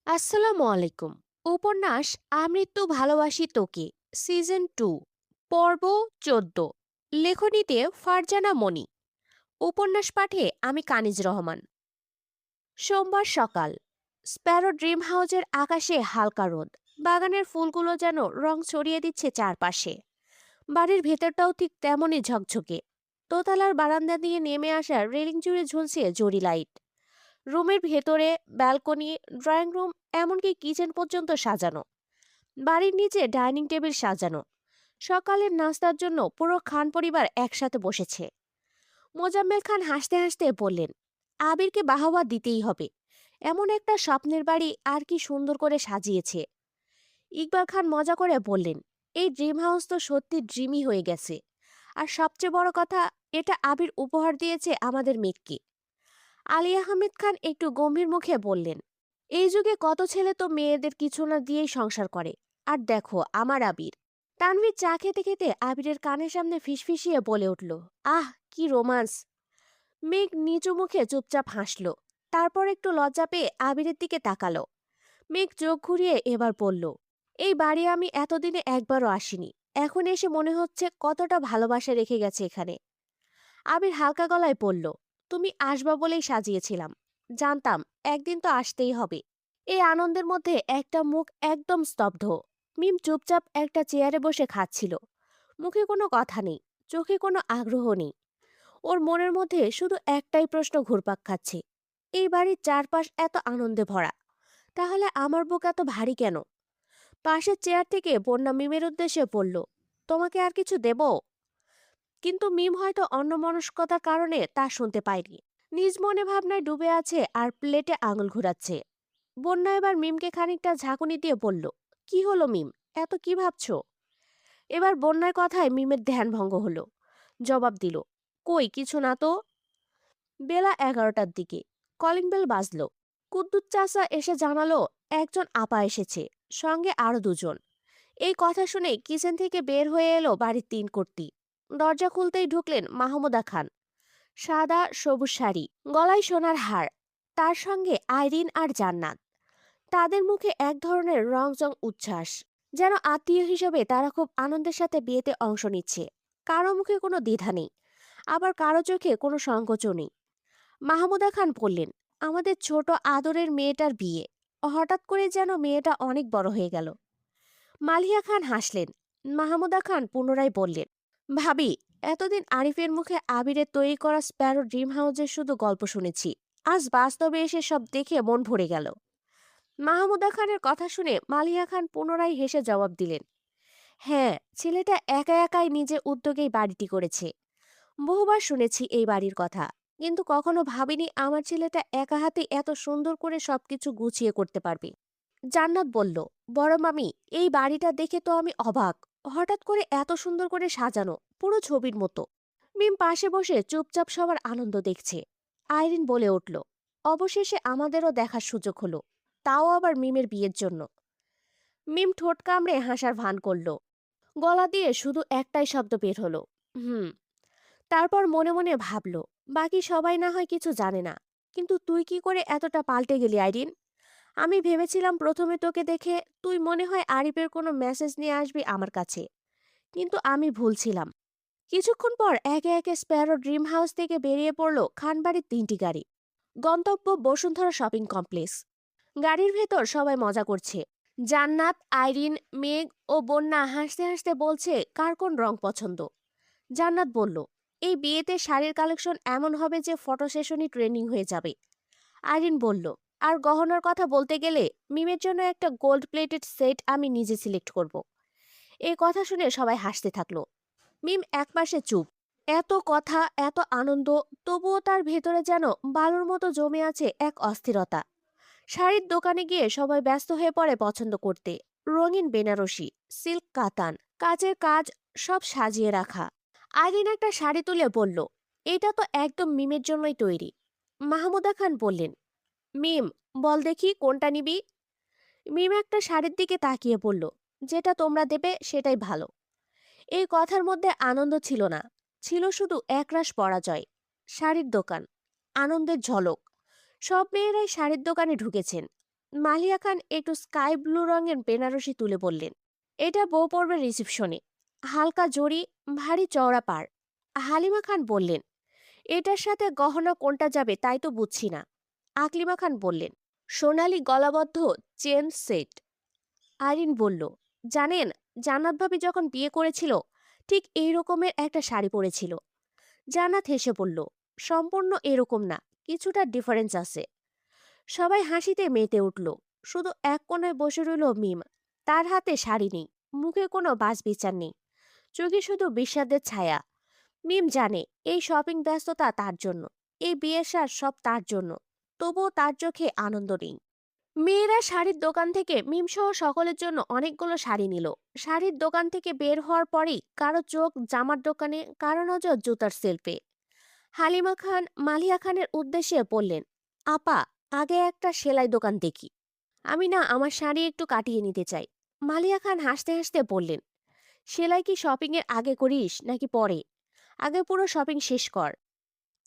আসসালামু আলাইকুম। উপন্যাস আমৃত্যু ভালোবাসি তোকে, সিজন 2, পর্ব 14। লেখনীতে ফারজানা মনি। উপন্যাস পাঠে আমি কানিজ রহমান। সোমবার সকাল। স্প্যারো ড্রিম হাউসের আকাশে হালকা রোদ। বাগানের ফুলগুলো যেন রং ছড়িয়ে দিচ্ছে চারপাশে। বাড়ির ভেতরটাও ঠিক তেমনই ঝকঝকে। দোতলার বারান্দা দিয়ে নেমে আসা রেলিং জুড়ে ঝুলছে জরি লাইট। রুমের ভেতরে ব্যালকনি, ড্রয়িং রুম, এমনকি কিচেন পর্যন্ত সাজানো। বাড়ির নিচে ডাইনিং টেবিল সাজানো। সকালের নাস্তার জন্য পুরো খান পরিবার একসাথে বসেছে। মোজাম্মেল খান হাসতে হাসতে বললেন, আবিরকে বাহবা দিতেই হবে। এমন একটা স্বপ্নের বাড়ি আর কি সুন্দর করে সাজিয়েছে। ইকবাল খান মজা করে বললেন, এই ড্রিম হাউস তো সত্যি ড্রিমই হয়ে গেছে। আর সবচেয়ে বড় কথা, এটা আবির উপহার দিয়েছে আমাদের মেঘকে। আলী আহমেদ খান একটু গম্ভীর মুখে বললেন, এই যুগে কত ছেলে তো মেয়েদের কিছু না দিয়েই সংসার করে। আর দেখো আমার আবির। তানভীর চা খেতে খেতে আবিরের কানের সামনে ফিসফিসিয়ে বলে উঠল, আহ কি রোমান্স। মেঘ নিচু মুখে চুপচাপ হাসল। তারপর একটু লজ্জা পেয়ে আবিরের দিকে তাকালো। মেঘ চোখ ঘুরিয়ে এবার বলল, এই বাড়ি আমি এতদিনে একবারও আসিনি। এখন এসে মনে হচ্ছে কতটা ভালোবাসা রেখে গেছে এখানে। আবির হালকা গলায় বলল, তুমি আসবা বলেই সাজিয়েছিলাম। জানতাম একদিন তো আসতেই হবে। এই আনন্দের মধ্যে একটা মুখ একদম স্তব্ধ। মিম চুপচাপ একটা চেয়ারে বসে খাচ্ছিল। মুখে কোনো কথা নেই, চোখে কোনো আগ্রহ নেই। ওর মনের মধ্যে শুধু একটাই প্রশ্ন ঘুরপাক খাচ্ছে, এই বাড়ির চারপাশ এত আনন্দে ভরা, তাহলে আমার বুক এত ভারী কেন? পাশের চেয়ার থেকে বন্যা মিমের উদ্দেশ্যে বলল, তোমাকে আর কিছু দেব? কিন্তু মিম হয়তো অন্যমনস্কতার কারণে তা শুনতে পায়নি। নিজ মনে ভাবনায় ডুবে আছে আর প্লেটে আঙুল ঘুরাচ্ছে। বন্যা এবার মিমকে খানিকটা ঝাঁকুনি দিয়ে বলল, কি হলো মিম, এত কি ভাবছো? এবার বন্যার কথায় মিমের ধ্যান ভঙ্গ হলো। জবাব দিল, কই কিছু না তো। বেলা 11টার দিকে কলিং বেল বাজলো। কুদ্দুস চাচা এসে জানালো, একজন আপা এসেছে, সঙ্গে আরো দুজন। এই কথা শুনে কিচেন থেকে বের হয়ে এলো বাড়ির 3 কর্তি। দরজা খুলতেই ঢুকলেন মাহমুদা খান। সাদা সবুজ শাড়ি, গলায় সোনার হার, তার সঙ্গে আইরিন আর জান্নাত। তাদের মুখে এক ধরনের রংচং উচ্ছ্বাস, যেন আত্মীয় হিসেবে তারা খুব আনন্দের সাথে বিয়েতে অংশ নিচ্ছে। কারো মুখে কোনো দ্বিধা নেই, আবার কারো চোখে কোনো সংকোচও নেই। মাহমুদা খান বললেন, আমাদের ছোট আদরের মেয়েটার বিয়ে। হঠাৎ করে যেন মেয়েটা অনেক বড় হয়ে গেল। মালিয়া খান হাসলেন। মাহমুদা খান পুনরায় বললেন, ভাবি, এতদিন আরিফের মুখে আবিরের তৈরি করা স্প্যারো ড্রিম হাউসের শুধু গল্প শুনেছি। আজ বাস্তবে এসে সব দেখে মন ভরে গেল। মাহমুদা খানের কথা শুনে মালিয়া খান পুনরায় হেসে জবাব দিলেন, হ্যাঁ, ছেলেটা একা একাই নিজে উদ্যোগেই বাড়িটি করেছে। বহুবার শুনেছি এই বাড়ির কথা, কিন্তু কখনো ভাবিনি আমার ছেলেটা একা হাতে এত সুন্দর করে সবকিছু গুছিয়ে করতে পারবে। জান্নাত বলল, বড় মামি, এই বাড়িটা দেখে তো আমি অবাক। হঠাৎ করে এত সুন্দর করে সাজানো, পুরো ছবির মতো। মিম পাশে বসে চুপচাপ সবার আনন্দ দেখছে। আইরিন বলে উঠল, অবশেষে আমাদেরও দেখার সুযোগ হলো, তাও আবার মিমের বিয়ের জন্য। মিম ঠোঁট কামড়ে হাসার ভান করল। গলা দিয়ে শুধু একটাই শব্দ বের হলো, হুম। তারপর মনে মনে ভাবল, বাকি সবাই না হয় কিছু জানে না, কিন্তু তুই কি করে এতটা পাল্টে গেলি আইরিন? আমি ভেবেছিলাম প্রথমে তোকে দেখে তুই মনে হয় আরিফের কোনো মেসেজ নিয়ে আসবি আমার কাছে, কিন্তু আমি ভুল ছিলাম। কিছুক্ষণ পর একে একে স্প্যারো ড্রিম হাউস থেকে বেরিয়ে পড়ল খানবাড়ির 3টি গাড়ি। গন্তব্য বসুন্ধরা শপিং কমপ্লেক্স। গাড়ির ভেতর সবাই মজা করছে। জান্নাত, আইরিন, মেঘ ও বন্যা হাসতে হাসতে বলছে কার কোন রং পছন্দ। জান্নাত বলল, এই বিয়েতে শাড়ির কালেকশন এমন হবে যে ফটো সেশনই ট্রেন্ডিং হয়ে যাবে। আইরিন বলল, আর গহনার কথা বলতে গেলে মিমের জন্য একটা গোল্ড প্লেটেড সেট আমি নিজে সিলেক্ট করব। এই কথা শুনে সবাই হাসতে থাকলো। মিম একপাশে চুপ। এত কথা, এত আনন্দ, তবুও তার ভেতরে যেন বালুর মতো জমে আছে এক অস্থিরতা। শাড়ির দোকানে গিয়ে সবাই ব্যস্ত হয়ে পড়ে পছন্দ করতে। রঙিন বেনারসি, সিল্ক কাতান, কাচের কাজ, সব সাজিয়ে রাখা। আইরিন একটা শাড়ি তুলে বলল, এটা তো একদম মিমের জন্যই তৈরি। মাহমুদা খান বললেন, মিম, বল দেখি কোনটা নিবি। মিম একটা শাড়ির দিকে তাকিয়ে বলল, যেটা তোমরা দেবে সেটাই ভালো। এই কথার মধ্যে আনন্দ ছিল না, ছিল শুধু একরাশ পরাজয়। শাড়ির দোকান, আনন্দের ঝলক। সব মেয়েরাই শাড়ির দোকানে ঢুকেছেন। মালিয়া খান একটু স্কাই ব্লু রঙের বেনারসি তুলে বললেন, এটা বউ পড়বে রিসেপশনে। হালকা জড়ি, ভারী চওড়া পাড়। হালিমা খান বললেন, এটার সাথে গহনা কোনটা যাবে তাই তো বুঝছি না। আকলিমা খান বললেন, সোনালী গলাবদ্ধ চেন সেট। আরিন বলল, জানেন, জান্নাত ভাবি যখন বিয়ে করেছিল ঠিক এই রকমের একটা শাড়ি পরেছিল। জান্নাত হেসে বলল, সম্পূর্ণ এরকম না, কিছুটা ডিফারেন্স আছে। সবাই হাসিতে মেতে উঠল। শুধু এক কোণায় বসে রইল মিম। তার হাতে শাড়ি নেই, মুখে কোনো বাছবিচার নেই, চোখে শুধু বিষাদের ছায়া। মিম জানে এই শপিং ব্যস্ততা তার জন্য, এই বিয়ের সাজ সব তার জন্য, তবুও তার চোখে আনন্দ নেই। মেয়েরা শাড়ির দোকান থেকে মিম সহ সকলের জন্য অনেকগুলো শাড়ি নিল। শাড়ির দোকান থেকে বের হওয়ার পরেই কারো চোখ জামার দোকানে, কারো নজর জুতার সেলফে। হালিমা খান মালিয়া খানের উদ্দেশ্যে বললেন, আপা, আগে একটা সেলাই দোকান দেখি। আমি না আমার শাড়ি একটু কাটিয়ে নিতে চাই। মালিয়া খান হাসতে হাসতে বললেন, সেলাই কি শপিং এর আগে করিস নাকি পরে? আগে পুরো শপিং শেষ কর।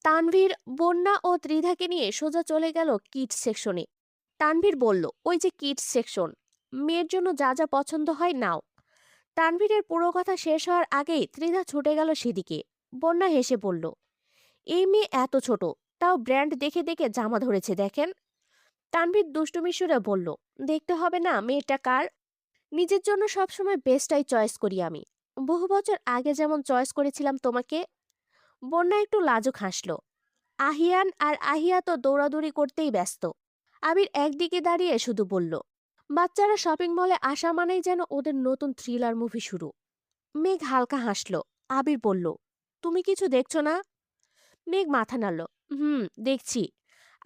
তানভীর বন্যা ও ত্রিধাকে নিয়ে সোজা চলে গেল কিডস সেকশনে। তানভীর বলল, ওই যে কিডস সেকশন, মেয়ের জন্য যা যা পছন্দ হয় নাও। তানভীরের পুরো কথা শেষ হওয়ার আগেই ত্রিধা ছুটে গেল সেদিকে। বন্যা হেসে বলল, এই মেয়ে এত ছোট, তাও ব্র্যান্ড দেখে দেখে জামা ধরেছে দেখেন। তানভীর দুষ্টুমি সুরে বলল, দেখতে হবে না মেয়েটা কার? নিজের জন্য সবসময় বেস্টটাই চয়েস করি আমি। বহু বছর আগে যেমন চয়েস করেছিলাম তোমাকে। বন্যা একটু লাজুক হাসল। আহিয়ান আর আহিয়া তো দৌড়াদৌড়ি করতেই ব্যস্ত। আবির একদিকে দাঁড়িয়ে শুধু বলল, বাচ্চারা শপিং মলে আসা মানেই যেন ওদের নতুন থ্রিলার মুভি শুরু। মেঘ হালকা হাসল। আবির বলল, তুমি কিছু দেখছো না? মেঘ মাথা নাড়ল। দেখছি।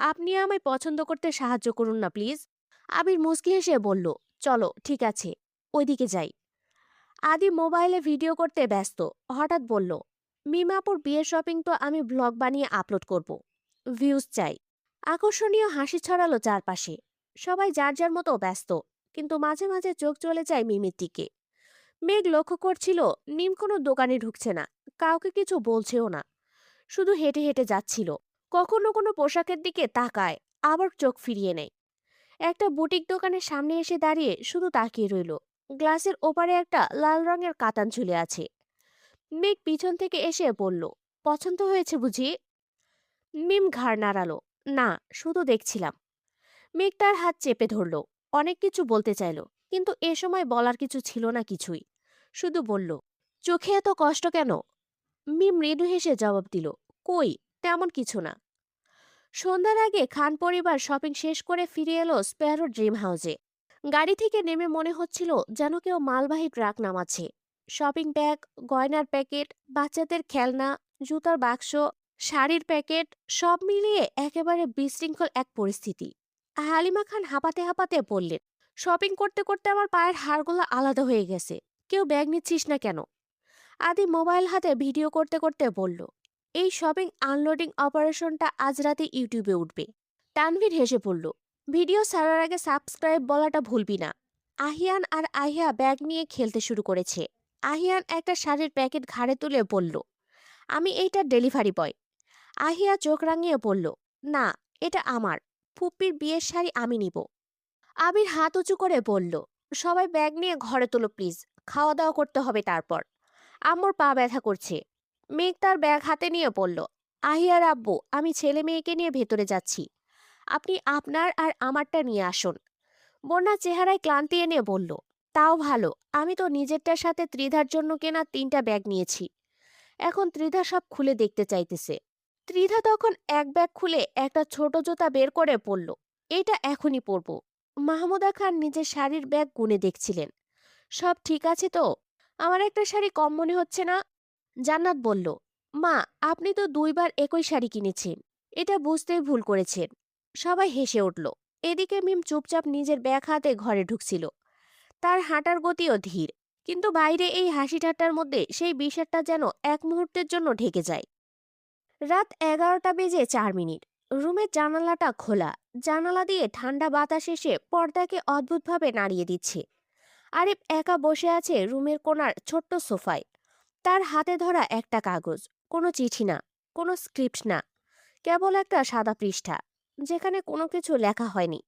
আপনি আমায় পছন্দ করতে সাহায্য করুন না প্লিজ। আবির মুচকি হেসে বলল, চলো ঠিক আছে, ওইদিকে যাই। আদি মোবাইলে ভিডিও করতে ব্যস্ত। হঠাৎ বলল, মিমাপুর বিয়ের শপিং তো আমি ব্লগ বানিয়ে আপলোড করব। ভিউজ চাই। আকর্ষণীয় হাসি ছড়ালো চারপাশে। সবাই যার যার মতো ব্যস্ত, কিন্তু মাঝে মাঝে চোখ চলে যায় মিমের দিকে। মেঘ লক্ষ্য করছিল নিম কোনো দোকানে ঢুকছে না, কাউকে কিছু বলছেও না, শুধু হেঁটে হেঁটে যাচ্ছিল। কখনো কোনো পোশাকের দিকে তাকায়, আবার চোখ ফিরিয়ে নেয়। একটা বুটিক দোকানের সামনে এসে দাঁড়িয়ে শুধু তাকিয়ে রইল। গ্লাসের ওপারে একটা লাল রঙের কাতান ঝুলে আছে। মেঘ পিছন থেকে এসে বলল, পছন্দ হয়েছে বুঝি? মিম ঘাড় নাড়ালো, না, শুধু দেখছিলাম। মেঘ তার হাত চেপে ধরল। অনেক কিছু বলতে চাইল, কিন্তু এ সময় বলার কিছু ছিল না কিছুই। শুধু বলল, চোখে এত কষ্ট কেন? মিম মৃদু হেসে জবাব দিল, কই, তেমন কিছু না। সন্ধ্যার আগে খান পরিবার শপিং শেষ করে ফিরে এলো স্প্যারো ড্রিম হাউসে। গাড়ি থেকে নেমে মনে হচ্ছিল যেন কেউ মালবাহী ট্রাক নামাচ্ছে। শপিং ব্যাগ, গয়নার প্যাকেট, বাচ্চাদের খেলনা, জুতার বাক্স, শাড়ির প্যাকেট, সব মিলিয়ে একেবারে বিশৃঙ্খল এক পরিস্থিতি। হালিমা খান হাঁপাতে হাঁপাতে বললেন, শপিং করতে করতে আমার পায়ের হাড়গুলো আলাদা হয়ে গেছে। কেউ ব্যাগ নিচ্ছিস না কেন? আদি মোবাইল হাতে ভিডিও করতে করতে বলল, এই শপিং আনলোডিং অপারেশনটা আজ রাতে ইউটিউবে উঠবে। তানভীর হেসে পড়ল, ভিডিও ছাড়ার আগে সাবস্ক্রাইব বলাটা ভুলবি না। আহিয়ান আর আহিয়া ব্যাগ নিয়ে খেলতে শুরু করেছে। আহিয়ান একটা শাড়ির প্যাকেট ঘাড়ে তুলে বলল, আমি এইটা ডেলিভারি বয়। আহিয়া চোখ রাঙিয়ে বলল, না, এটা আমার। ফুপ্পির বিয়ের শাড়ি আমি নিব। আবির হাত উঁচু করে বলল, সবাই ব্যাগ নিয়ে ঘরে তোলো প্লিজ, খাওয়া দাওয়া করতে হবে তারপর। আম্মুর পা ব্যথা করছে। মেঘ তার ব্যাগ হাতে নিয়ে বলল, আহিয়ার আব্বু, আমি ছেলে মেয়েকে নিয়ে ভেতরে যাচ্ছি, আপনি আপনার আর আমারটা নিয়ে আসুন। বন্যা চেহারায় ক্লান্তি এনে বলল, তাও ভালো, আমি তো নিজেরটার সাথে ত্রিধার জন্য কেনা 3টা ব্যাগ নিয়েছি। এখন ত্রিধা সব খুলে দেখতে চাইতেছে। ত্রিধা তখন এক ব্যাগ খুলে একটা ছোট জুতা বের করে পরল, এটা এখনই পরবো। মাহমুদা খান নিজের শাড়ির ব্যাগ গুনে দেখছিলেন, সব ঠিক আছে তো? আমার একটা শাড়ি কম মনে হচ্ছে না? জান্নাত বলল, মা, আপনি তো 2বার একই শাড়ি কিনেছেন, এটা বুঝতেই ভুল করেছেন। সবাই হেসে উঠল। এদিকে মিম চুপচাপ নিজের ব্যাগ হাতে ঘরে ঢুকছিল। তার হাঁটার গতিও ধীর, কিন্তু বাইরে এই হাসি ঠাট্টার মধ্যে সেই বিষাদটা যেন এক মুহূর্তের জন্য ঢেকে যায়। রাত 11টা বেজে 4 মিনিট। রুমের জানালাটা খোলা। জানালা দিয়ে ঠান্ডা বাতাস এসে পর্দাকে অদ্ভুতভাবে নাড়িয়ে দিচ্ছে। আরিফ একা বসে আছে রুমের কোণার ছোট্ট সোফায়। তার হাতে ধরা একটা কাগজ, কোনো চিঠি না, কোনো স্ক্রিপ্ট না, কেবল একটা সাদা পৃষ্ঠা, যেখানে কোনো কিছু লেখা হয়নি,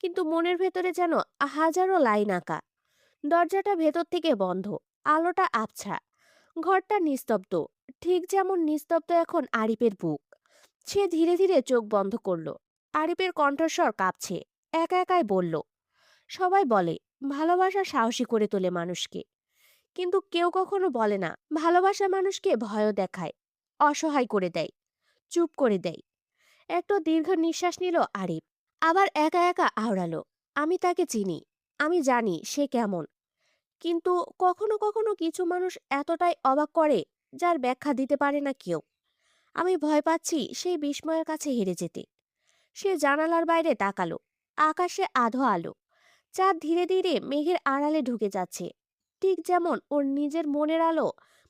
কিন্তু মনের ভেতরে যেন হাজারো লাইন আঁকা। দরজাটা ভেতর থেকে বন্ধ, আলোটা আবছা, ঘরটা নিস্তব্ধ। ঠিক যেমন নিস্তব্ধ এখন আরিফের বুক। সে ধীরে ধীরে চোখ বন্ধ করলো। আরিফের কণ্ঠস্বর কাঁপছে। একা একাই বলল, সবাই বলে ভালোবাসা সাহসী করে তোলে মানুষকে, কিন্তু কেউ কখনো বলে না ভালোবাসা মানুষকে ভয়ও দেখায়, অসহায় করে দেয়, চুপ করে দেয়। একটা দীর্ঘ নিঃশ্বাস নিল আরিফ। আবার একা একা আওড়ালো, আমি তাকে চিনি, আমি জানি সে কেমন। কিন্তু কখনো কখনো কিছু মানুষ এতটাই অবাক করে যার ব্যাখ্যা দিতে পারে না কেউ। আমি ভয় পাচ্ছি সেই বিস্ময়ের কাছে হেরে যেতে। সে জানালার বাইরে তাকালো। আকাশে আধো আলো, চাঁদ ধীরে ধীরে মেঘের আড়ালে ঢুকে যাচ্ছে। ঠিক যেমন ওর নিজের মনের আলো,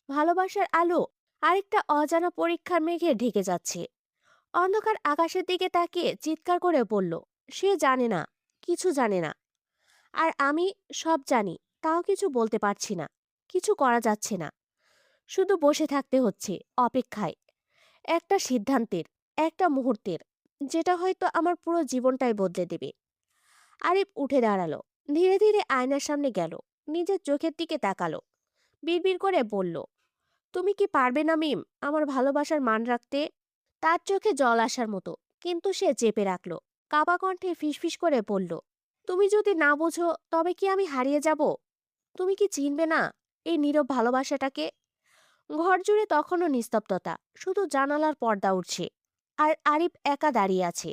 ভালোবাসার আলো আরেকটা অজানা পরীক্ষার মেঘে ঢেকে যাচ্ছে। অন্ধকার আকাশের দিকে তাকিয়ে চিৎকার করে বলল, সে জানে না, কিছু জানে না। আর আমি সব জানি, তাও কিছু বলতে পারছি না, কিছু করা যাচ্ছে না। শুধু বসে থাকতে হচ্ছে, অপেক্ষায়। একটা সিদ্ধান্তের, একটা মুহূর্তের, যেটা হয়তো আমার পুরো জীবনটাই বদলে দেবে। আরিফ উঠে দাঁড়ালো, ধীরে ধীরে আয়নার সামনে গেল, নিজের চোখের দিকে তাকালো। বিড়বিড় করে বলল, তুমি কি পারবে না মিম আমার ভালোবাসার মান রাখতে? তার চোখে জল আসার মতো, কিন্তু সে চেপে রাখলো। কাবা কণ্ঠে ফিসফিস করে বলল, তুমি যদি না বোঝো তবে কি আমি হারিয়ে যাব? তুমি কি চিনবে না এই নীরব ভালোবাসাটাকে? ঘর জুড়ে তখনও নিস্তব্ধতা, শুধু জানালার পর্দা উঠছে। আর আরিফ একা দাঁড়িয়ে আছে,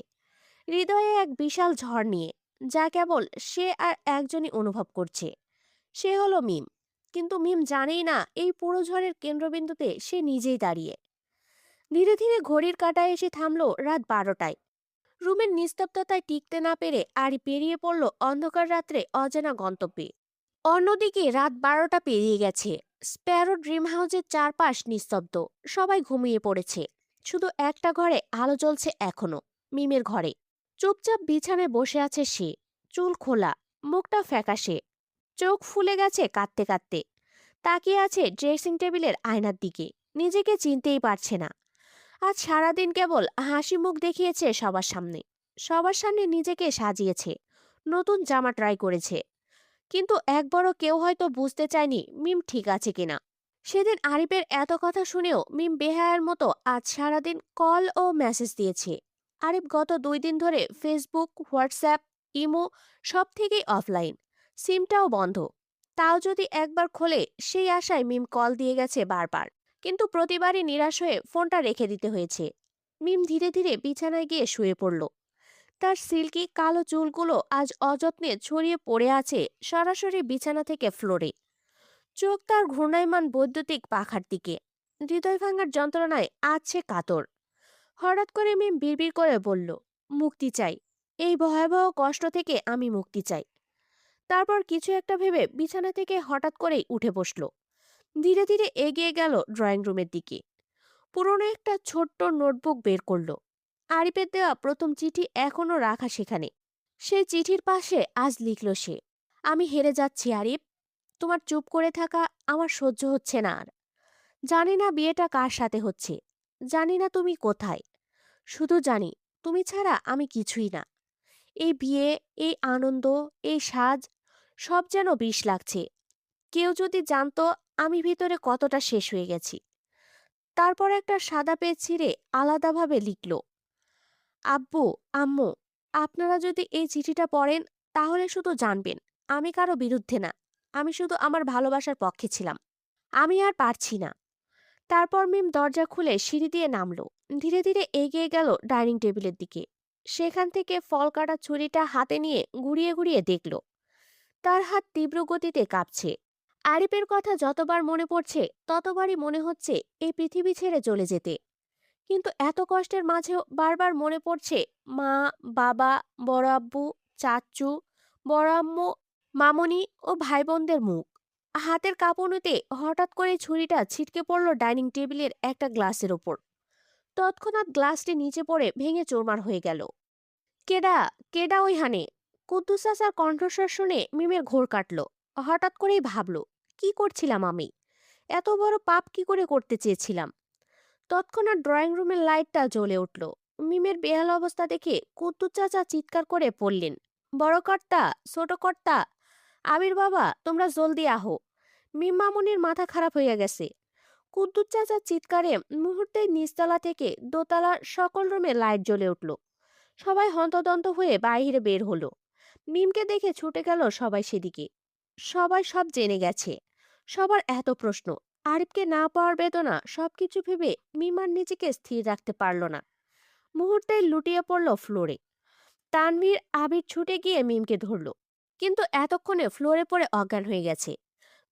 হৃদয়ে এক বিশাল ঝড় নিয়ে, যা কেবল সে আর একজনই অনুভব করছে। সে হলো মিম। কিন্তু মিম জানেই না এই পুরো ঝড়ের কেন্দ্রবিন্দুতে সে নিজেই দাঁড়িয়ে। ধীরে ধীরে ঘড়ির কাঁটায় এসে থামলো রাত 12টায়। রুমের নিস্তব্ধতায় টিকতে না পেরে আরি পেরিয়ে পড়ল অন্ধকার রাত্রে অজানা গন্তব্যে। অন্যদিকে রাত 12টা পেরিয়ে গেছে। স্প্যারো ড্রিম হাউসের চারপাশ নিস্তব্ধ, সবাই ঘুমিয়ে পড়েছে। শুধু একটা ঘরে আলো জ্বলছে এখনো, মিমের ঘরে। চুপচাপ বিছানায় বসে আছে সে, চুল খোলা, মুখটা ফ্যাকাশে, চোখ ফুলে গেছে কাঁদতে কাঁদতে। তাকিয়ে আছে ড্রেসিং টেবিলের আয়নার দিকে, নিজেকে চিনতেই পারছে না। আজ সারাদিন কেবল হাসি মুখ দেখিয়েছে সবার সামনে, সবার সামনে নিজেকে সাজিয়েছে, নতুন জামা ট্রাই করেছে। কিন্তু একবারও কেউ হয়তো বুঝতে চায়নি মিম ঠিক আছে কিনা। সেদিন আরিফের এত কথা শুনেও মিম বেহায়ার মতো আজ সারাদিন কল ও মেসেজ দিয়েছে। আরিফ গত 2 দিন ধরে ফেসবুক, হোয়াটসঅ্যাপ, ইমো সব থেকেই অফলাইন, সিমটাও বন্ধ। তাও যদি একবার খোলে সেই আশায় মিম কল দিয়ে গেছে বারবার, কিন্তু প্রতিবারই নিরাশ হয়ে ফোনটা রেখে দিতে হয়েছে। মিম ধীরে ধীরে বিছানায় গিয়ে শুয়ে পড়ল। তার সিল্কি কালো চুলগুলো আজ অযত্নে ছড়িয়ে পড়ে আছে সরাসরি বিছানা থেকে ফ্লোরে। চোখ তার ঘূর্ণায়মান বৈদ্যুতিক পাখার দিকে। হৃদয় ভাঙার যন্ত্রণায় আজ সে কাতর। হঠাৎ করে মিম বিড়বিড় করে বলল, মুক্তি চাই, এই ভয়াবহ কষ্ট থেকে আমি মুক্তি চাই। তারপর কিছু একটা ভেবে বিছানা থেকে হঠাৎ করেই উঠে বসলো। ধীরে ধীরে এগিয়ে গেল ড্রয়িং রুমের দিকে। পুরনো একটা ছোট্ট নোটবুক বের করলো। আরিফের দেওয়া প্রথম চিঠি এখনো রাখা সেখানে। সেই চিঠির পাশে আজ লিখল সে, আমি হেরে যাচ্ছি আরিফ, তোমার চুপ করে থাকা আমার সহ্য হচ্ছে না আর। জানি না বিয়েটা কার সাথে হচ্ছে, জানি না তুমি কোথায়, শুধু জানি তুমি ছাড়া আমি কিছুই না। এই বিয়ে, এই আনন্দ, এই সাজ, সব যেন বিষ লাগছে। কেউ যদি জানতো আমি ভিতরে কতটা শেষ হয়ে গেছি। তারপর একটা সাদা পেজ ছিঁড়ে আলাদাভাবে লিখল, আব্বু, আম্মু, আপনারা যদি এই চিঠিটা পড়েন তাহলে শুধু জানবেন আমি কারো বিরুদ্ধে না, আমি শুধু আমার ভালোবাসার পক্ষে ছিলাম। আমি আর পারছি না। তারপর মিম দরজা খুলে সিঁড়ি দিয়ে নামলো। ধীরে ধীরে এগিয়ে গেল ডাইনিং টেবিলের দিকে। সেখান থেকে ফল কাটা ছুরিটা হাতে নিয়ে ঘুরিয়ে ঘুরিয়ে দেখল। তার হাত তীব্র গতিতে কাঁপছে। আরিফের কথা যতবার মনে পড়ছে ততবারই মনে হচ্ছে এই পৃথিবী ছেড়ে চলে যেতে। কিন্তু এত কষ্টের মাঝেও বারবার মনে পড়ছে মা, বাবা, বড় আব্বু, চাচু, বড় আম্মু, মামনি ও ভাই বোনদের মুখ। হাতের কাঁপুনিতে হঠাৎ করে ছুরিটা ছিটকে পড়ল ডাইনিং টেবিলের একটা গ্লাসের ওপর। তৎক্ষণাৎ গ্লাসটি নিচে পড়ে ভেঙে চুরমার হয়ে গেল। কেডা, কেডা ওইখানে? কুদ্দুস চাচার কণ্ঠস্বর শুনে মিমের ঘোর কাটল। হঠাৎ করেই ভাবলো, কি করছিলাম আমি? এত বড় পাপ কি করে করতে চেয়েছিলাম? তৎক্ষণাৎ ড্রয়িং রুমের লাইটটা জ্বলে উঠল। মিমের বেহাল অবস্থা দেখে কুদ্দুস চাচা চিৎকার করে পড়লেন, বড় কর্তা, ছোট কর্তা, আবির বাবা, তোমরা জলদি আহো। মিম মামুনির মাথা খারাপ হইয়া গেছে। কুদ্দুস চাচার চিৎকারে মুহূর্তেই নিচতলা থেকে দোতলার সকল রুমে লাইট জ্বলে উঠল। সবাই হন্তদন্ত হয়ে বাইরে বের হলো। মিমকে দেখে ছুটে গেল সবাই সেদিকে। সবাই সব জেনে গেছে। সবার এত প্রশ্ন। আরিফকে না পাওয়ার বেদনা সবকিছু ভেবে মিম আর নিজেকে স্থির রাখতে পারল না। মুহূর্তেই লুটিয়ে পড়ল ফ্লোরে। তানভীর আবির ছুটে গিয়ে মিমকে ধরল, কিন্তু এতক্ষণে ফ্লোরে পড়ে অজ্ঞান হয়ে গেছে।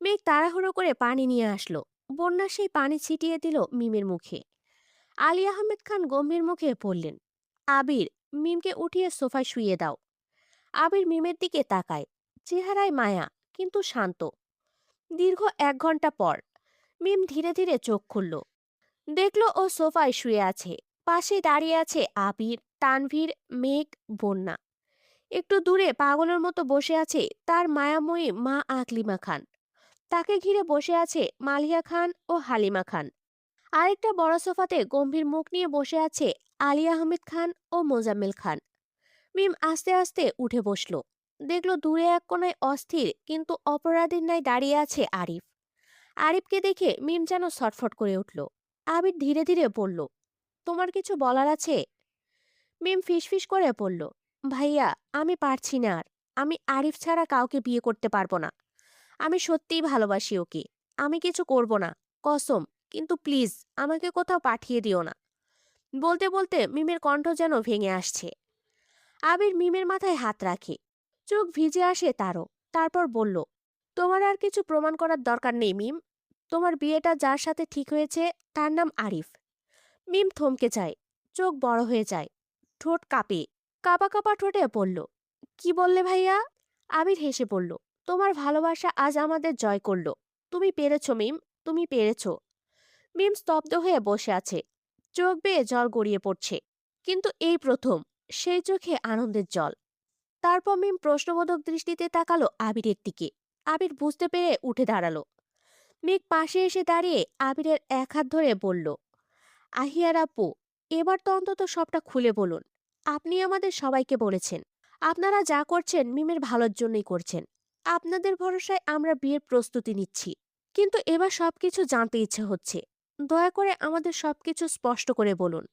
মেঘ তাড়াহুড়ো করে পানি নিয়ে আসলো। বন্যা সেই পানি ছিটিয়ে দিল মিমের মুখে। আলী আহমেদ খান গম্ভীর মুখে পড়লেন, আবির, মিমকে উঠিয়ে সোফায় শুইয়ে দাও। আবির মিমের দিকে তাকায়। চেহারায় মায়া, কিন্তু শান্ত। দীর্ঘ 1 ঘন্টা পর মিম ধীরে ধীরে চোখ খুলল। দেখল ও সোফায় শুয়ে আছে। পাশে দাঁড়িয়ে আছে আবির, তানভীর, মেঘ, বন্যা। একটু দূরে পাগলের মতো বসে আছে তার মায়াময়ী মা আকলিমা খান। তাকে ঘিরে বসে আছে মালিয়া খান ও হালিমা খান। আরেকটা বড় সোফাতে গম্ভীর মুখ নিয়ে বসে আছে আলী আহমেদ খান ও মোজাম্মেল খান। মিম আস্তে আস্তে উঠে বসল। দেখল দূরে এক কোনায় অস্থির কিন্তু অপরাধীর ন্যায় দাঁড়িয়ে আছে আরিফ। আরিফকে দেখে মিম যেন ছটফট করে উঠল। আবির ধীরে ধীরে বলল, তোমার কিছু বলার আছে? মিম ফিসফিস করে বলল, ভাইয়া, আমি পারছি না আর। আমি আরিফ ছাড়া কাউকে বিয়ে করতে পারবো না। আমি সত্যিই ভালোবাসি ওকে। আমি কিছু করব না, কসম। কিন্তু প্লিজ আমাকে কোথাও পাঠিয়ে দিও না। বলতে বলতে মিমের কণ্ঠ যেন ভেঙে আসছে। আবির মিমের মাথায় হাত রাখে। চোখ ভিজে আসে তারও। তারপর বলল, তোমার আর কিছু প্রমাণ করার দরকার নেই মিম। তোমার বিয়েটা যার সাথে ঠিক হয়েছে তার নাম আরিফ। মিম থমকে যায়। চোখ বড় হয়ে যায়। ঠোঁট কাঁপে। কাঁপা কাঁপা ঠোঁটে পড়ল, কি বললে ভাইয়া? আবির হেসে পড়ল, তোমার ভালোবাসা আজ আমাদের জয় করলো। তুমি পেরেছো মিম, তুমি পেরেছো। মিম স্তব্ধ হয়ে বসে আছে। চোখ বেয়ে জল গড়িয়ে পড়ছে। কিন্তু এই প্রথম সেই চোখে আনন্দের জল। তারপর মিম প্রশ্নবোধক দৃষ্টিতে তাকালো আবিরের দিকে। আবির বুঝতে পেরে উঠে দাঁড়ালো। মেঘ পাশে এসে দাঁড়িয়ে আবিরের এক হাত ধরে বলল, আহিয়ার আপু, এবার তো অন্তত সবটা খুলে বলুন। আপনি আমাদের সবাইকে বলেছেন আপনারা যা করছেন মিমের ভালোর জন্যই করছেন। আপনাদের ভরসায় আমরা বিয়ের প্রস্তুতি নিচ্ছি। কিন্তু এবার সবকিছু জানতে ইচ্ছে হচ্ছে। দয়া করে আমাদের সবকিছু স্পষ্ট করে বলুন।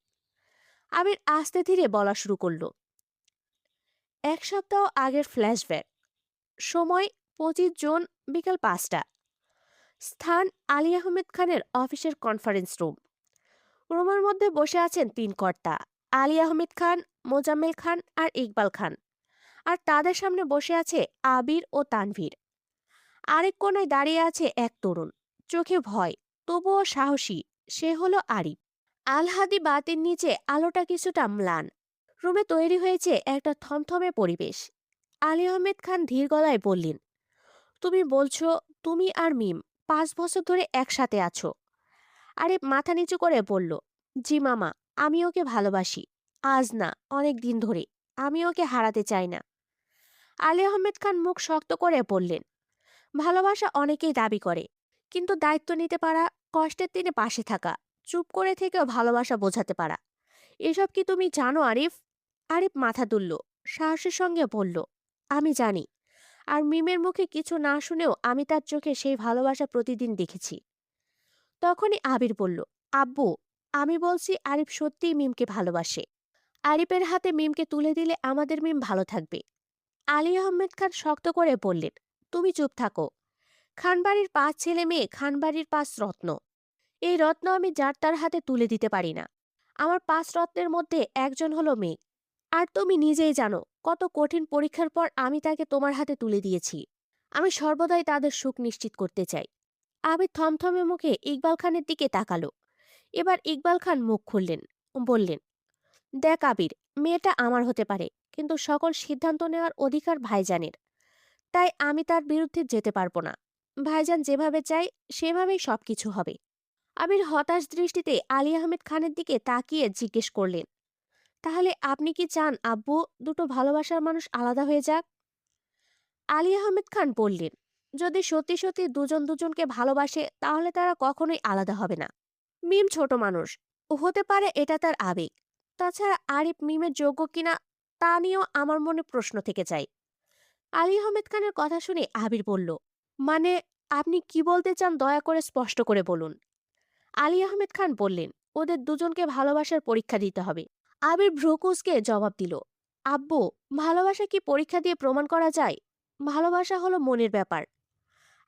আবির আস্তে ধীরে বলা শুরু করলো। 1 সপ্তাহ আগের ফ্ল্যাশব্যাক। সময় 25 জুন, বিকাল 5টা। স্থান আলী আহমেদ খানের অফিসের কনফারেন্স রুম। রুমের মধ্যে বসে আছেন 3 কর্তা, আলী আহমেদ খান, মোজাম্মেল খান আর ইকবাল খান। আর তাদের সামনে বসে আছে আবির ও তানভীর। আরেক কোনায় দাঁড়িয়ে আছে এক তরুণ, চোখে ভয় তবুও সাহসী। সে হলো আরিফ। আলহাদি বাতির নিচে আলোটা কিছুটা ম্লান। রুমে তৈরি হয়েছে একটা থমথমে পরিবেশ। আলী আহমেদ খান ধীর গলায় বললেন, তুমি বলছো তুমি আর মিম 5 বছর ধরে একসাথে আছো? আরিফ মাথা নিচু করে বলল, জি মামা, আমি ওকে ভালোবাসি। আজ না, অনেক দিন ধরে। আমি ওকে হারাতে চাই না। আলী আহমেদ খান মুখ শক্ত করে বললেন, ভালোবাসা অনেকেই দাবি করে, কিন্তু দায়িত্ব নিতে পারা, কষ্টের দিনে পাশে থাকা, চুপ করে থেকেও ভালোবাসা বোঝাতে পারা, এসব কি তুমি জানো আরিফ? আরিফ মাথা তুলল, সাহসের সঙ্গে বলল, আমি জানি। আর মিমের মুখে কিছু না শুনেও আমি তার চোখে সেই ভালোবাসা প্রতিদিন দেখেছি। তখনই আবির বলল, আব্বু, আমি বলছি আরিফ সত্যিই মিমকে ভালোবাসে। আরিফের হাতে মিমকে তুলে দিলে আমাদের মিম ভালো থাকবে। আলী আহমেদ খান শক্ত করে বললেন, তুমি চুপ থাকো। খানবাড়ির 5 ছেলে মেয়ে, খানবাড়ির 5 রত্ন। এই রত্ন আমি যার তার হাতে তুলে দিতে পারি না। আমার 5 রত্নের মধ্যে একজন হলো মেয়ে। আর তুমি নিজেই জানো কত কঠিন পরীক্ষার পর আমি তাকে তোমার হাতে তুলে দিয়েছি। আমি সর্বদাই তাদের সুখ নিশ্চিত করতে চাই। আবির থমথমে মুখে ইকবাল খানের দিকে তাকালো। এবার ইকবাল খান মুখ খুললেন, বললেন, দেখ আবির, মেয়েটা আমার হতে পারে, কিন্তু সকল সিদ্ধান্ত নেওয়ার অধিকার ভাইজানের। তাই আমি তার বিরুদ্ধে যেতে পারবো না। ভাইজান যেভাবে চাই সেভাবেই সবকিছু হবে। আবির হতাশ দৃষ্টিতে আলী আহমেদ খানের দিকে তাকিয়ে জিজ্ঞেস করলেন, তাহলে আপনি কি চান আব্বু দুটো ভালোবাসার মানুষ আলাদা হয়ে যাক? আলী আহমেদ খান বললেন, যদি সত্যি সত্যি দুজন দুজনকে ভালোবাসে তাহলে তারা কখনোই আলাদা হবে না। মিম ছোট মানুষ, হতে পারে এটা তার আবেগ। তাছাড়া আরিফ মিমের যোগ্য কিনা তা নিয়েও আমার মনে প্রশ্ন থেকে যায়। আলী আহমেদ খানের কথা শুনে আবির বলল, মানে আপনি কি বলতে চান দয়া করে স্পষ্ট করে বলুন। আলী আহমেদ খান বললেন, ওদের দুজনকে ভালোবাসার পরীক্ষা দিতে হবে। আবির ভ্রুকুসকে জবাব দিল, আব্বু, ভালোবাসা কি পরীক্ষা দিয়ে প্রমাণ করা যায়? ভালোবাসা হলো মনের ব্যাপার।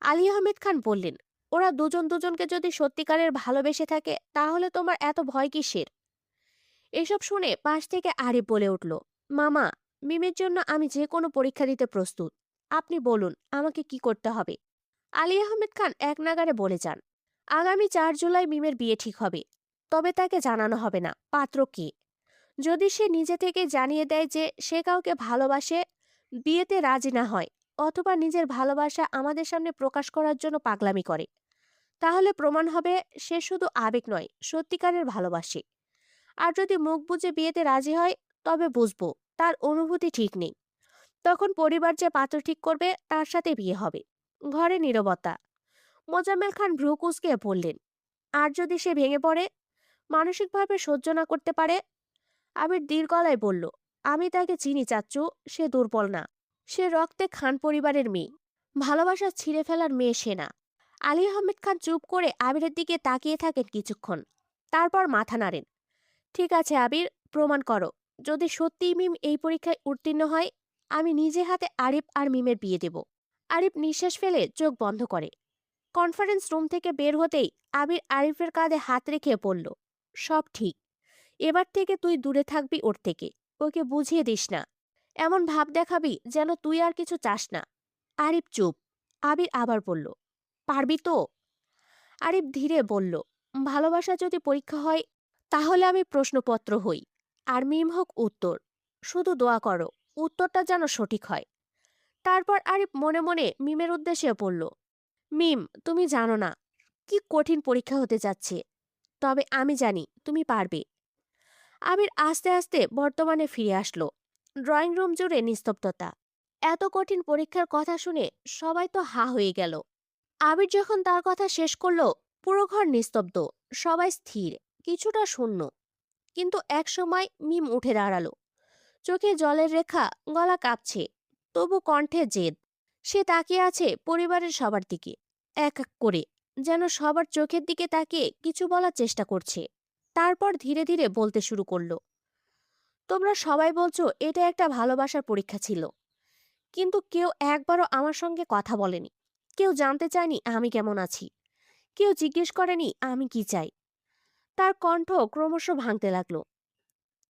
আলী আহমেদ খান বললেন, ওরা দুজন দুজনকে যদি সত্যিকারের ভালোবেসে থাকে তাহলে তোমার এত ভয় কিসের? এসব শুনে পাশ থেকে আরিফ বলে উঠল, মামা, মিমের জন্য আমি যে কোনো পরীক্ষা দিতে প্রস্তুত। আপনি বলুন আমাকে কি করতে হবে। আলী আহমেদ খান এক নাগাড়ে বলে যান, আগামী 4 জুলাই মিমের বিয়ে ঠিক হবে। তবে তাকে জানানো হবে না পাত্র কে। যদি সে নিজে থেকে জানিয়ে দেয় যে সে কাউকে ভালোবাসে, বিয়েতে রাজি না হয়, অথবা নিজের ভালোবাসা আমাদের সামনে প্রকাশ করার জন্য পাগলামি করে, তাহলে প্রমাণ হবে সে শুধু আবেগ নয়, সত্যিকারের ভালোবাসে। আর যদি মুখ বুজে বিয়েতে রাজি হয়, তবে বুঝবো তার অনুভূতি ঠিক নেই। তখন পরিবার যে পাত্র ঠিক করবে তার সাথে বিয়ে হবে। ঘরে নীরবতা। মোজাম্মেল খান ভ্রু কুঁচকে বললেন, আর যদি সে ভেঙে পড়ে, মানসিকভাবে সহ্য না করতে পারে? আবির দীর্ঘ গলায় বলল, আমি তাকে চিনি চাচ্চু, সে দুর্বল না। সে রক্তে খান পরিবারের মেয়ে। ভালোবাসা ছিঁড়ে ফেলার মেয়ে সে না। আলী আহমেদ খান চুপ করে আবিরের দিকে তাকিয়ে থাকেন কিছুক্ষণ, তারপর মাথা নাড়েন। ঠিক আছে আবির, প্রমাণ করো। যদি সত্যিই মিম এই পরীক্ষায় উত্তীর্ণ হয়, আমি নিজে হাতে আরিফ আর মিমের বিয়ে দেব। আরিফ নিঃশ্বাস ফেলে চোখ বন্ধ করে। কনফারেন্স রুম থেকে বের হতেই আবির আরিফের কাঁধে হাত রেখে বলল, সব ঠিক। এবার থেকে তুই দূরে থাকবি ওর থেকে। ওকে বুঝিয়ে দিস না। এমন ভাব দেখাবি যেন তুই আর কিছু চাস না। আরিফ চুপ। আবির আবার বলল, পারবি তো? আরিফ ধীরে বলল, ভালোবাসা যদি পরীক্ষা হয়, তাহলে আমি প্রশ্নপত্র হই, আর মিম হোক উত্তর। শুধু দোয়া করো উত্তরটা যেন সঠিক হয়। তারপর আরিফ মনে মনে মিমের উদ্দেশ্যে বলল, মিম, তুমি জানো না কি কঠিন পরীক্ষা হতে যাচ্ছে, তবে আমি জানি তুমি পারবে। আবির আস্তে আস্তে বর্তমানে ফিরে আসলো। ড্রয়িং রুম জুড়ে নিস্তব্ধতা। এত কঠিন পরীক্ষার কথা শুনে সবাই তো হা হয়ে গেল। আবির যখন তার কথা শেষ করলো, পুরো ঘর নিস্তব্ধ, সবাই স্থির, কিছুটা শূন্য। কিন্তু একসময় মিম উঠে দাঁড়ালো। চোখে জলের রেখা, গলা কাঁপছে, তবু কণ্ঠে জেদ। সে তাকিয়ে আছে পরিবারের সবার দিকে, এক এক করে, যেন সবার চোখের দিকে তাকিয়ে কিছু বলার চেষ্টা করছে। তারপর ধীরে ধীরে বলতে শুরু করলো, তোমরা সবাই বলছো এটা একটা ভালোবাসার পরীক্ষা ছিল, কিন্তু কেউ একবারও আমার সঙ্গে কথা বলেনি। কেউ জানতে চায়নি আমি কেমন আছি। কেউ জিজ্ঞেস করেনি আমি কি চাই। তার কণ্ঠ ক্রমশ ভাঙতে লাগলো।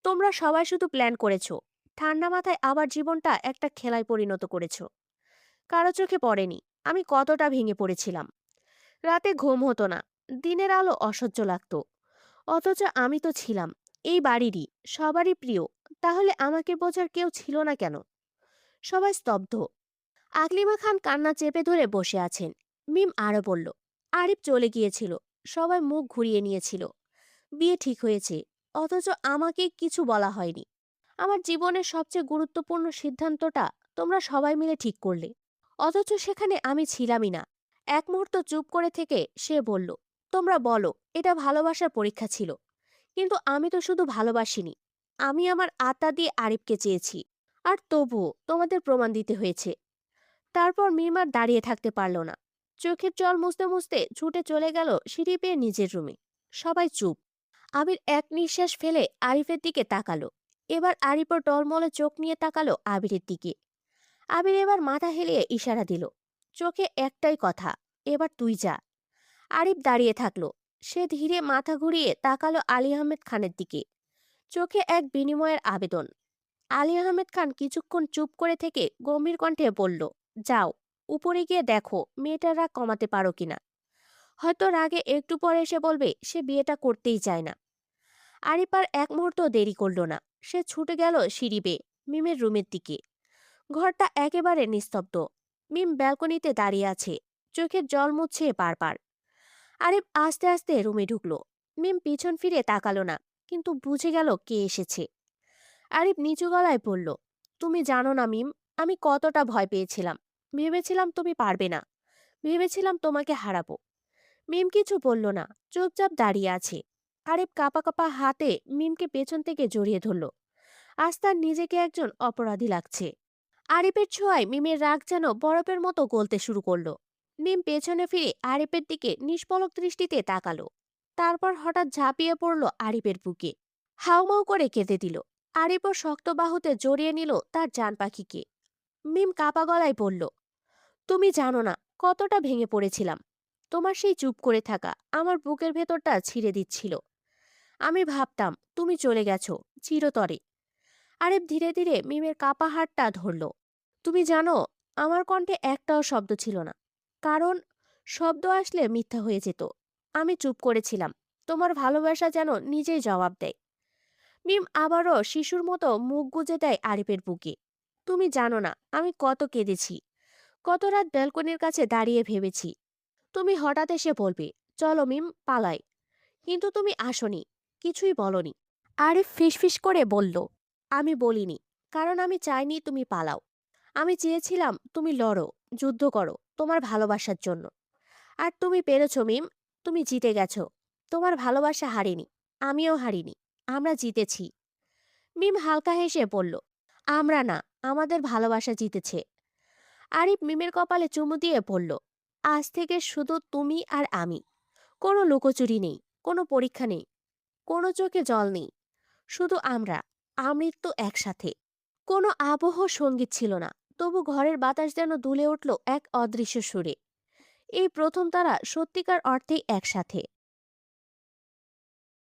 তোমরা সবাই শুধু প্ল্যান করেছো, ঠান্ডা মাথায় আবার জীবনটা একটা খেলায় পরিণত করেছো। কারো চোখে পড়েনি আমি কতটা ভেঙে পড়েছিলাম। রাতে ঘুম হতো না, দিনের আলো অসহ্য লাগতো। অথচ আমি তো ছিলাম এই বাড়িরই, সবারই প্রিয়। তাহলে আমাকে বোঝার কেউ ছিল না কেন? সবাই স্তব্ধ। আকলিমা খান কান্না চেপে ধরে বসে আছেন। মিম আরো বলল, আরিফ চলে গিয়েছিল, সবাই মুখ ঘুরিয়ে নিয়েছিল। বিয়ে ঠিক হয়েছে, অথচ আমাকে কিছু বলা হয়নি। আমার জীবনের সবচেয়ে গুরুত্বপূর্ণ সিদ্ধান্তটা তোমরা সবাই মিলে ঠিক করলে, অথচ সেখানে আমি ছিলামই না। এক মুহূর্ত চুপ করে থেকে সে বলল, তোমরা বলো এটা ভালোবাসার পরীক্ষা ছিল, কিন্তু আমি তো শুধু ভালোবাসিনি, আমি আমার আত্মা দিয়ে আরিফকে চেয়েছি। আর তবুও তোমাদের প্রমাণ দিতে হয়েছে। তারপর মিমার দাঁড়িয়ে থাকতে পারল না। চোখের জল মুছতে মুছতে ছুটে চলে গেল সিঁড়ি পেয়ে নিজের রুমে। সবাই চুপ। আবির এক নিঃশ্বাস ফেলে আরিফের দিকে তাকালো। এবার আরিফও টলমলে চোখ নিয়ে তাকালো আবিরের দিকে। আবির এবার মাথা হেলিয়ে ইশারা দিল। চোখে একটাই কথা, এবার তুই যা। আরিফ দাঁড়িয়ে থাকলো। সে ধীরে মাথা ঘুরিয়ে তাকালো আলী আহমেদ খানের দিকে। চোখে এক বিনিময়ের আবেদন। আলী আহমেদ খান কিছুক্ষণ চুপ করে থেকে গম্ভীর কণ্ঠে বলল, যাও, উপরে গিয়ে দেখো মেয়েটার রাগ কমাতে পারো কিনা। হয়তো রাগে একটু পরে এসে বলবে সে বিয়েটা করতেই চায় না। আরিফ আর এক মুহূর্ত দেরি করল না। সে ছুটে গেল সিঁড়ি বেয়ে মিমের রুমের দিকে। ঘরটা একেবারে নিস্তব্ধ। মিম ব্যালকনিতে দাঁড়িয়ে আছে, চোখের জল মুছছে বারবার। আরিফ আস্তে আস্তে রুমে ঢুকলো। মিম পিছন ফিরে তাকালো না, কিন্তু বুঝে গেল কে এসেছে। আরিফ নিচু গলায় বলল, তুমি জানো না মিম, আমি কতটা ভয় পেয়েছিলাম। ভেবেছিলাম তুমি পারবে না, ভেবেছিলাম তোমাকে হারাবো। মিম কিছু বলল না, চুপচাপ দাঁড়িয়ে আছে। আরিফ কাঁপা কাঁপা হাতে মিমকে পেছন থেকে জড়িয়ে ধরল। আজ তার নিজেকে একজন অপরাধী লাগছে। আরিফের ছোঁয়ায় মিমের রাগ যেন বরফের মতো গলতে শুরু করলো। মিম পেছনে ফিরে আরিফের দিকে নিষ্পলক দৃষ্টিতে তাকালো। তারপর হঠাৎ ঝাঁপিয়ে পড়লো আরিফের বুকে। হাউমাউ করে কেঁদে দিল। আরিফও শক্ত বাহুতে জড়িয়ে নিল তার জান পাখিকে। মিম কাপা গলায় বলল, তুমি জানো না কতটা ভেঙে পড়েছিলাম। তোমার সেই চুপ করে থাকা আমার বুকের ভেতরটা ছিঁড়ে দিচ্ছিল। আমি ভাবতাম তুমি চলে গেছো চিরতরে। আরিফ ধীরে ধীরে মিমের কাপা হাতটা ধরল। তুমি জানো, আমার কণ্ঠে একটাও শব্দ ছিল না। কারণ শব্দ আসলে মিথ্যা হয়ে যেত। আমি চুপ করেছিলাম। তোমার ভালোবাসা যেন নিজেই জবাব দেয়। মিম আবারও শিশুর মতো মুখ গুজে দেয় আরিফের বুকে। তুমি জানো না আমি কত কেঁদেছি, কত রাত ব্যালকনির কাছে দাঁড়িয়ে ভেবেছি তুমি হঠাৎ এসে বলবে, চলো মিম পালাই। কিন্তু তুমি আসনি, কিছুই বলনি। আরিফ ফিসফিস করে বলল, আমি বলিনি, কারণ আমি চাইনি তুমি পালাও। আমি চেয়েছিলাম তুমি লড়ো, যুদ্ধ করো তোমার ভালোবাসার জন্য। আর তুমি পেরেছো মিম, তুমি জিতে গেছো। তোমার ভালোবাসা হারিনি, আমিও হারিনি, আমরা জিতেছি। মিম হালকা হেসে বলল, আমরা না, আমাদের ভালোবাসা জিতেছে। আরিফ মিমের কপালে চুমু দিয়ে বলল, আজ থেকে শুধু তুমি আর আমি। কোনো লুকোচুরি নেই, কোনো পরীক্ষা নেই, কোনো চোখে জল নেই। শুধু আমরা, আমৃত্যু একসাথে। কোনো আবহ সঙ্গীত ছিল না, তবু ঘরের বাতাস যেন দুলে উঠল এক অদৃশ্য সুরে। এই প্রথম তারা সত্যিকার অর্থেই একসাথে।